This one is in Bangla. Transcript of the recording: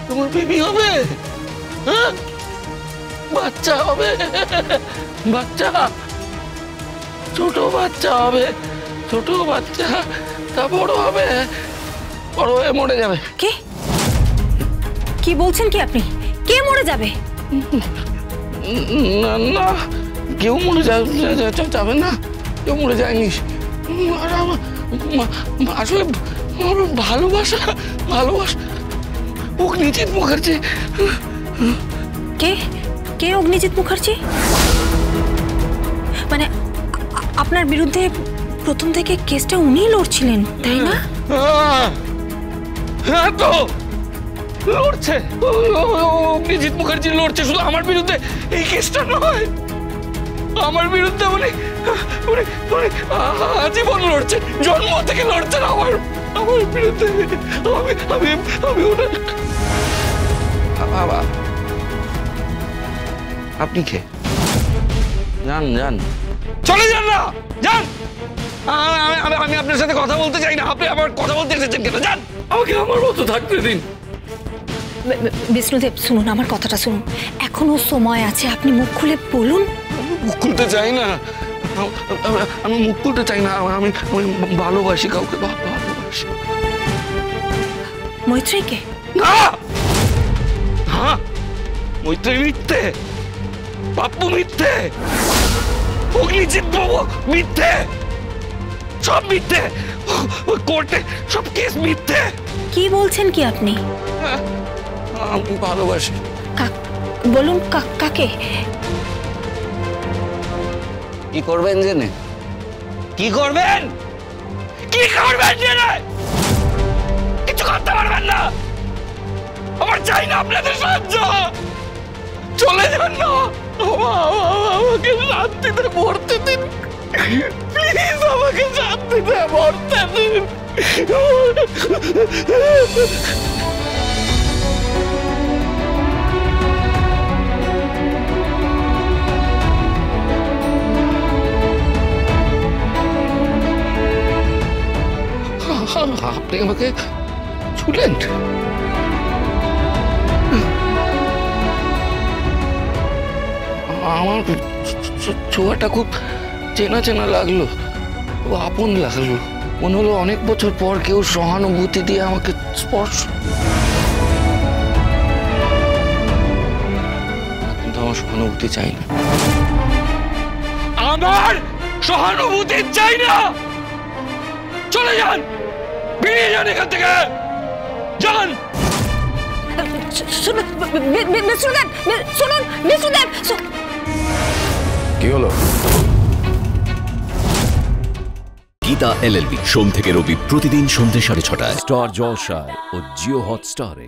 তোমার বেবি হবে, হ্যাঁ? বাচ্চা হবে, বাচ্চা, ছোট বাচ্চা হবে, ছোট বাচ্চা, তা বড় হবে, বড় হয়ে মরে যাবে। কে? কি বলছেন কি আপনি? কে মরে যাবে? না না, কেউ মরে যাবে না, কেউ মরে যায়নি। আসলে ভালোবাসা, ভালোবাসা। অগ্নিজিৎ মুখার্জি। কে? কে অগ্নিজিৎ মুখার্জি? মানে আপনার বিরুদ্ধে প্রথম থেকে কেসটা উনিই লড়ছিলেন, তাই না? হ্যাঁ তো লড়ছে, অগ্নিজিৎ মুখার্জি লড়ছে, শুধু আমার বিরুদ্ধে এই কেসটা নয়, আমার বিরুদ্ধে উনি আজীবন লড়ছে, জন্ম থেকে লড়ছেন আমার বিরুদ্ধে। আমি ওটা। আপনি কে? যান যান, চলে যান না, যান। আমি আপনার সাথে কথা বলতে চাই না, আপনি আবার কথা বলতে এসেছেন কেন? যান, আমাকে আমার মতো থাকতে দিন। বিষ্ণুদেব শুনুন, আমার কথাটা শুনুন, এখনো সময় আছে, আপনি মুখ খুলে বলুন। মুখ খুলতে চাই না, আমি মুখ খুলতে চাই না, আমি ভালোবাসি কাউকে, ভালোবাসি। মৈত্রীকে? না, হ্যাঁ, মৈত্রী মিথ্যে, পাপ্পু মিথ্যে, অগ্নিজিৎ বাবু মিথ্যে, সব মিথ্যে, কোর্টে সব কেস মিথ্যে। কি বলছেন কি আপনি? আমি ভালোবাসি। বলুন কাকে? কি করবেন জেনে? কি করবেন? কি করবেন জেনে? কিছু করতে পারবেন না। আমার চাই না আপনাদের সাহায্য। চলে যান না, আমাকে শান্তিতে মরতে দিন, প্লিজ আমাকে শান্তিতে মরতে দিন। আপনি আমাকে ছুলেন, আমার ছোঁয়াটা খুব চেনা চেনা লাগলো, আপন লাগলো, মনে হলো অনেক বছর পর কেউ সহানুভূতি দিয়ে আমাকে স্পর্শ। কিন্তু আমার সহানুভূতি চাই না, আমার সহানুভূতি চাই না। চলে যান, বেরিয়ে যান এখান থেকে, যান। কি হলো? গীতা LLB সোম থেকে রবি প্রতিদিন সন্ধ্যে 6:30টায় স্টার জলসায় ও জিও হটস্টারে।